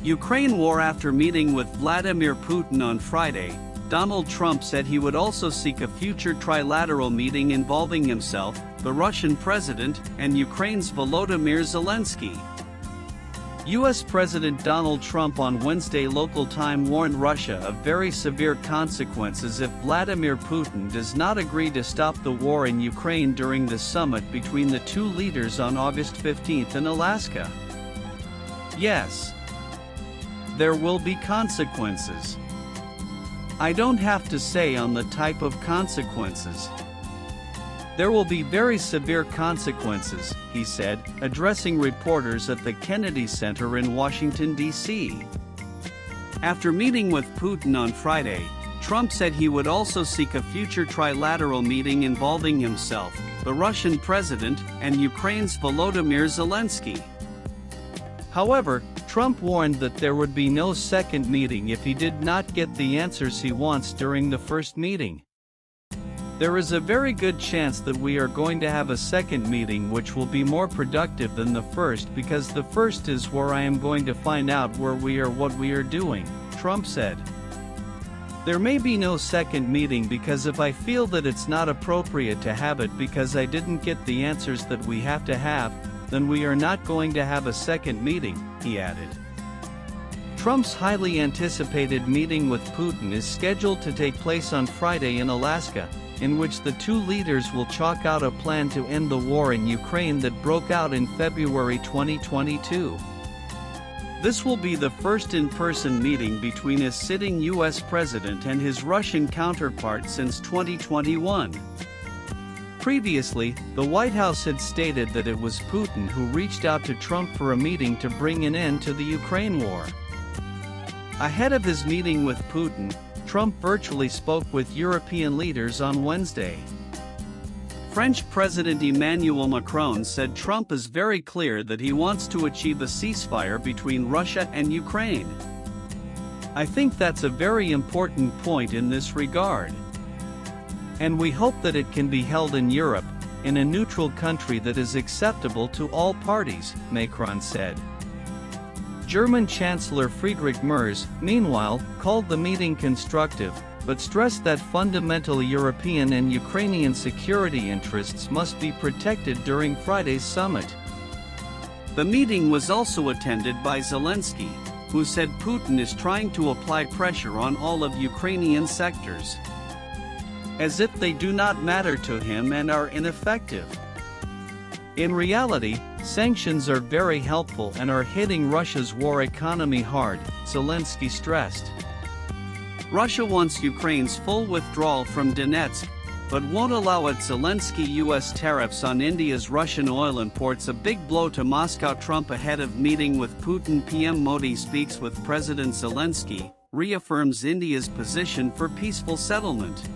Ukraine war. After meeting with Vladimir Putin on Friday, Donald Trump said he would also seek a future trilateral meeting involving himself, the Russian president, and Ukraine's Volodymyr Zelensky. U.S. President Donald Trump on Wednesday local time warned Russia of very severe consequences if Vladimir Putin does not agree to stop the war in Ukraine during the summit between the two leaders on August 15 in Alaska. Yes, there will be consequences. I don't have to say on the type of consequences. There will be very severe consequences, he said, addressing reporters at the Kennedy Center in Washington, D.C. After meeting with Putin on Friday, Trump said he would also seek a future trilateral meeting involving himself, the Russian president, and Ukraine's Volodymyr Zelensky. However, Trump warned that there would be no second meeting if he did not get the answers he wants during the first meeting. There is a very good chance that we are going to have a second meeting which will be more productive than the first, because the first is where I am going to find out where we are, what we are doing, Trump said. There may be no second meeting because if I feel that it's not appropriate to have it because I didn't get the answers that we have to have, then we are not going to have a second meeting, he added. Trump's highly anticipated meeting with Putin is scheduled to take place on Friday in Alaska, in which the two leaders will chalk out a plan to end the war in Ukraine that broke out in February 2022. This will be the first in-person meeting between a sitting U.S. president and his Russian counterpart since 2021. Previously, the White House had stated that it was Putin who reached out to Trump for a meeting to bring an end to the Ukraine war. Ahead of his meeting with Putin, Trump virtually spoke with European leaders on Wednesday. French President Emmanuel Macron said Trump is very clear that he wants to achieve a ceasefire between Russia and Ukraine. I think that's a very important point in this regard. And we hope that it can be held in Europe, in a neutral country that is acceptable to all parties, Macron said. German Chancellor Friedrich Merz, meanwhile, called the meeting constructive, but stressed that fundamental European and Ukrainian security interests must be protected during Friday's summit. The meeting was also attended by Zelensky, who said Putin is trying to apply pressure on all of Ukrainian sectors, as if they do not matter to him and are ineffective. In reality, sanctions are very helpful and are hitting Russia's war economy hard, Zelensky stressed. Russia wants Ukraine's full withdrawal from Donetsk, but won't allow it. Zelensky. U.S. tariffs on India's Russian oil imports a big blow to Moscow. Trump ahead of meeting with Putin. PM Modi speaks with President Zelensky, reaffirms India's position for peaceful settlement.